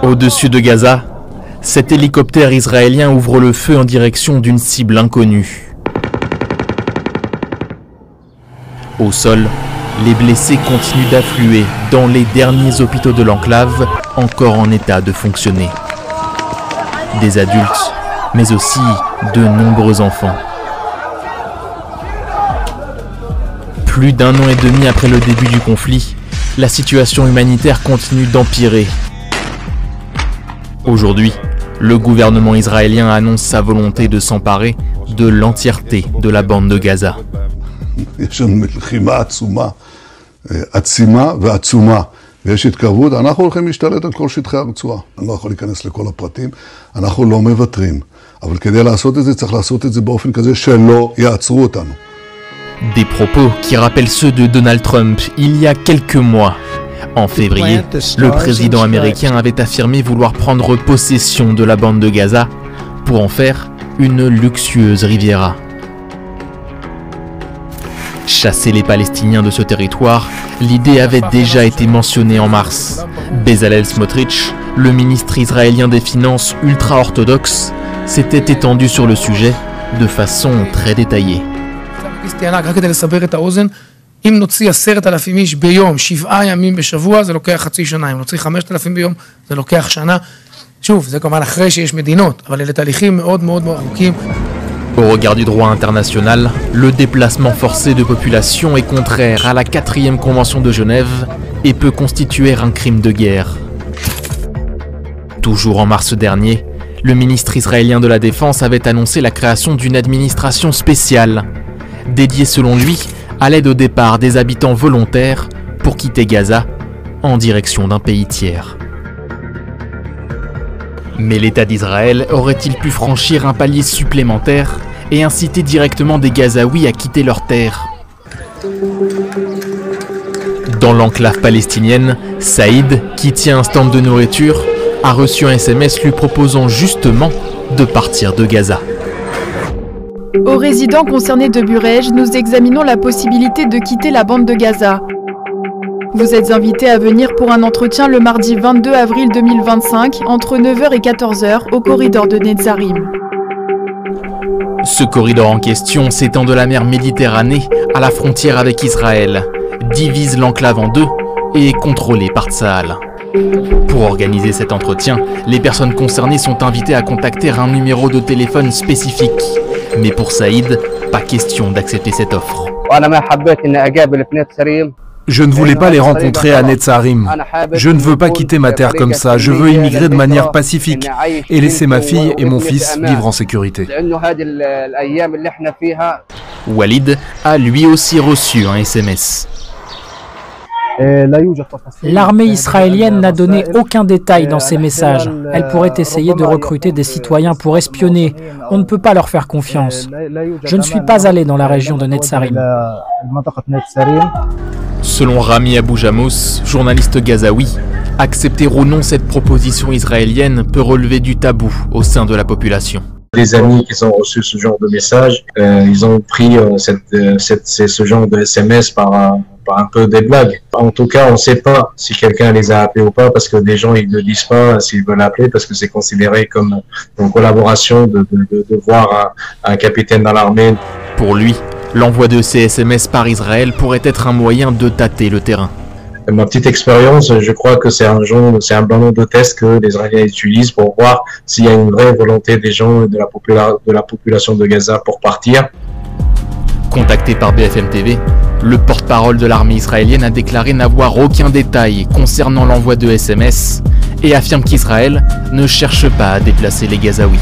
Au-dessus de Gaza, cet hélicoptère israélien ouvre le feu en direction d'une cible inconnue. Au sol, les blessés continuent d'affluer dans les derniers hôpitaux de l'enclave, encore en état de fonctionner. Des adultes, mais aussi de nombreux enfants. Plus d'un an et demi après le début du conflit, la situation humanitaire continue d'empirer. Aujourd'hui, le gouvernement israélien annonce sa volonté de s'emparer de l'entièreté de la bande de Gaza. ויש התקרבות, אנחנו הולכים להשתלט על כל שטחי הרצועה. אני לא יכול להיכנס לכל הפרטים, אנחנו לא מוותרים. אבל כדי לעשות את זה, צריך לעשות את זה באופן כזה שלא יעצרו אותנו. Des propos qui rappellent ceux de Donald Trump il y a quelques mois. En février, le président américain avait affirmé vouloir prendre possession de la bande de Gaza pour en faire une luxueuse Riviera. Chasser les Palestiniens de ce territoire, l'idée avait déjà été mentionnée en mars. Bezalel Smotrich, le ministre israélien des Finances ultra-orthodoxe, s'était étendu sur le sujet de façon très détaillée. אם נוציא 10,000 איש ביום, 7 ימים בשבוע, זה לוקח חצי שנה. אם נוציא 5,000 ביום, זה לוקח שנה. שוב, זה כמובן אחרי שיש מדינות, אבל אלה תהליכים מאוד מאוד ארוכים. Au regard du droit international, le déplacement forcé de population est contraire à la 4e Convention de Genève et peut constituer un crime de guerre. Toujours en mars dernier, le ministre israélien de la Défense avait annoncé la création d'une administration spéciale, dédiée selon lui à l'aide au départ des habitants volontaires pour quitter Gaza en direction d'un pays tiers. Mais l'État d'Israël aurait-il pu franchir un palier supplémentaire et inciter directement des Gazaouis à quitter leur terre? Dans l'enclave palestinienne, Saïd, qui tient un stand de nourriture, a reçu un SMS lui proposant justement de partir de Gaza. Aux résidents concernés de Burej, nous examinons la possibilité de quitter la bande de Gaza. Vous êtes invités à venir pour un entretien le mardi 22 avril 2025 entre 9h et 14h au corridor de Netzarim. Ce corridor en question s'étend de la mer Méditerranée à la frontière avec Israël, divise l'enclave en deux et est contrôlé par Tsahal. Pour organiser cet entretien, les personnes concernées sont invitées à contacter un numéro de téléphone spécifique. Mais pour Saïd, pas question d'accepter cette offre. Je ne voulais pas les rencontrer à Netzarim. Je ne veux pas quitter ma terre comme ça. Je veux immigrer de manière pacifique et laisser ma fille et mon fils vivre en sécurité. Walid a lui aussi reçu un SMS. L'armée israélienne n'a donné aucun détail dans ces messages. Elle pourrait essayer de recruter des citoyens pour espionner. On ne peut pas leur faire confiance. Je ne suis pas allé dans la région de Netzarim. Selon Rami Abou Jamous, journaliste gazaoui, accepter ou non cette proposition israélienne peut relever du tabou au sein de la population. Des amis qui ont reçu ce genre de message, ils ont pris ce genre de SMS par un peu des blagues. En tout cas, on ne sait pas si quelqu'un les a appelés ou pas, parce que des gens ils ne disent pas s'ils veulent appeler, parce que c'est considéré comme une collaboration de voir un capitaine dans l'armée. Pour lui, l'envoi de ces SMS par Israël pourrait être un moyen de tâter le terrain. Ma petite expérience, je crois que c'est un ballon de test que les Israéliens utilisent pour voir s'il y a une vraie volonté des gens de la population de Gaza pour partir. Contacté par BFM TV, le porte-parole de l'armée israélienne a déclaré n'avoir aucun détail concernant l'envoi de SMS et affirme qu'Israël ne cherche pas à déplacer les Gazaouis.